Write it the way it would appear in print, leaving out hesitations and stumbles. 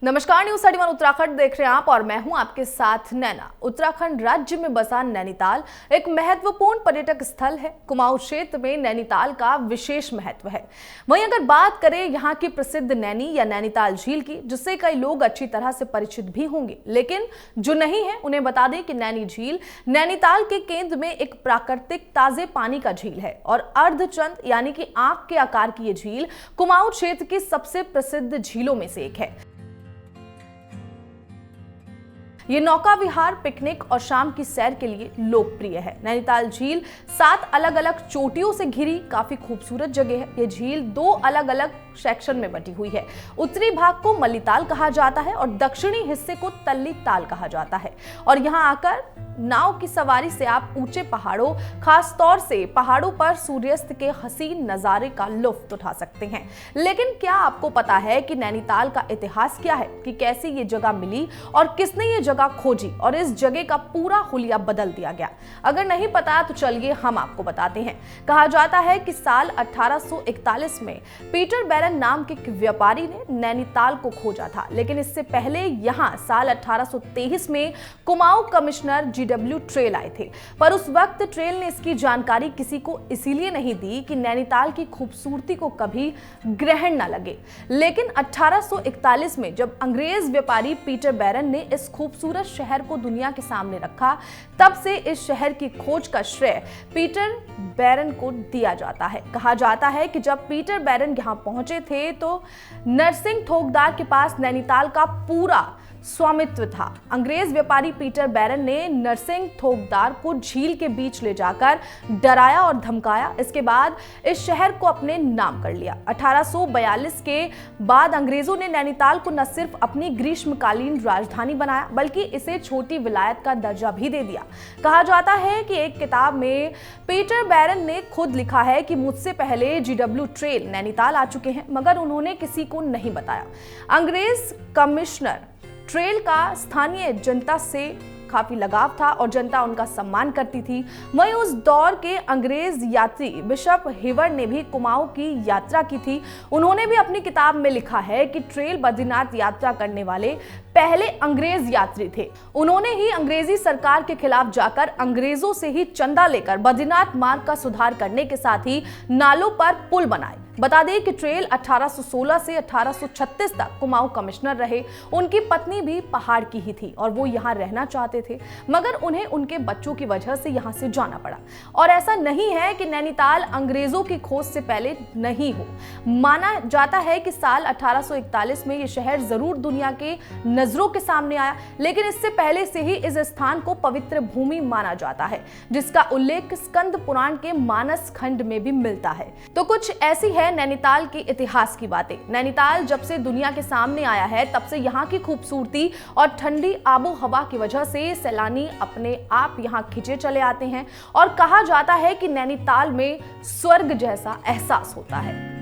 नमस्कार, न्यूज 31 उत्तराखंड देख रहे हैं आप और मैं हूं आपके साथ नैना। उत्तराखंड राज्य में बसा नैनीताल एक महत्वपूर्ण पर्यटक स्थल है। कुमाऊं क्षेत्र में नैनीताल का विशेष महत्व है। वहीं अगर बात करें यहां की प्रसिद्ध नैनी या नैनीताल झील की, जिससे कई लोग अच्छी तरह से परिचित भी होंगे, लेकिन जो नहीं है उन्हें बता दें कि नैनी झील नैनीताल के केंद्र में एक प्राकृतिक ताजे पानी का झील है और अर्धचंद्र यानी कि आंख के आकार की ये झील कुमाऊं क्षेत्र की सबसे प्रसिद्ध झीलों में से एक है। ये नौका विहार, पिकनिक और शाम की सैर के लिए लोकप्रिय है। नैनीताल झील 7 अलग अलग चोटियों से घिरी काफी खूबसूरत जगह है। ये झील 2 अलग अलग सेक्शन में बटी हुई है। उत्तरी भाग को मल्लीताल कहा जाता है और दक्षिणी हिस्से को तल्ली ताल कहा जाता है। और यहाँ आकर नाव की सवारी से आप ऊंचे पहाड़ों, खास तौर से पहाड़ों पर सूर्यास्त के हसीन नजारे का लुत्फ उठा सकते हैं। लेकिन क्या आपको पता है कि नैनीताल का इतिहास क्या है, कि कैसे ये जगह मिली और किसने ये जगह खोजी और इस जगह का पूरा हुलिया बदल दिया गया? अगर नहीं पता तो चलिए हम आपको बताते हैं। कहा जाता है कि साल 1841 में पीटर बैरन नाम के एक व्यापारी ने नैनीताल को खोजा था, लेकिन इससे पहले यहाँ साल 1823 में कुमाऊं कमिश्नर जीडब्ल्यू ट्रेल आए थे। पर उस वक्त ट्रेल ने इसकी जानकारी किसी को इसीलिए नहीं दी कि नैनीताल की खूबसूरती को कभी ग्रहण न लगे। लेकिन 1841 में जब अंग्रेज व्यापारी पीटर बैरन ने इस खूबसूरत शहर को दुनिया के सामने रखा, तब से इस शहर की खोज का श्रेय पीटर बैरन को दिया जाता है। कहा जाता है कि जब पीटर बैरन यहाँ पहुंचे थे तो नरसिंह थोकदार के पास नैनीताल का पूरा स्वामित्व था। अंग्रेज व्यापारी पीटर बैरन ने नरसिंह थोकदार को झील के बीच ले जाकर डराया और धमकाया। इसके बाद इस शहर को अपने नाम कर लिया। 1842 के बाद अंग्रेजों ने नैनीताल को न सिर्फ अपनी ग्रीष्मकालीन राजधानी बनाया, बल्कि इसे छोटी विलायत का दर्जा भी दे दिया। कहा जाता है कि एक किताब में पीटर बैरन ने खुद लिखा है कि मुझसे पहले जीडब्ल्यू ट्रेल नैनीताल आ चुके हैं, मगर उन्होंने किसी को नहीं बताया। अंग्रेज कमिश्नर ट्रेल का स्थानीय जनता से काफी लगाव था और जनता उनका सम्मान करती थी। वहीं उस दौर के अंग्रेज यात्री बिशप हेवर ने भी कुमाऊं की यात्रा की थी। उन्होंने भी अपनी किताब में लिखा है कि ट्रेल बद्रीनाथ यात्रा करने वाले पहले अंग्रेज यात्री थे। उन्होंने ही अंग्रेजी सरकार के खिलाफ जाकर अंग्रेजों से ही चंदा लेकर बद्रीनाथ मार्ग का सुधार करने के साथ ही नालों पर पुल बनाए। बता दें कि ट्रेल 1816 से 1836 तक कुमाऊं कमिश्नर रहे। उनकी पत्नी भी पहाड़ की ही थी और वो यहाँ रहना चाहते थे, मगर उन्हें उनके बच्चों की वजह से यहाँ से जाना पड़ा। और ऐसा नहीं है कि नैनीताल अंग्रेजों की खोज से पहले नहीं हो। माना जाता है कि साल 1841 में ये शहर जरूर दुनिया के नजरों के सामने आया, लेकिन इससे पहले से ही इस स्थान को पवित्र भूमि माना जाता है, जिसका उल्लेख स्कंद पुराण के मानस खंड में भी मिलता है। तो कुछ ऐसी है नैनीताल के इतिहास की बातें। नैनीताल जब से दुनिया के सामने आया है, तब से यहाँ की खूबसूरती और ठंडी आबो हवा की वजह से सैलानी अपने आप यहाँ खिंचे चले आते हैं और कहा जाता है कि नैनीताल में स्वर्ग जैसा एहसास होता है।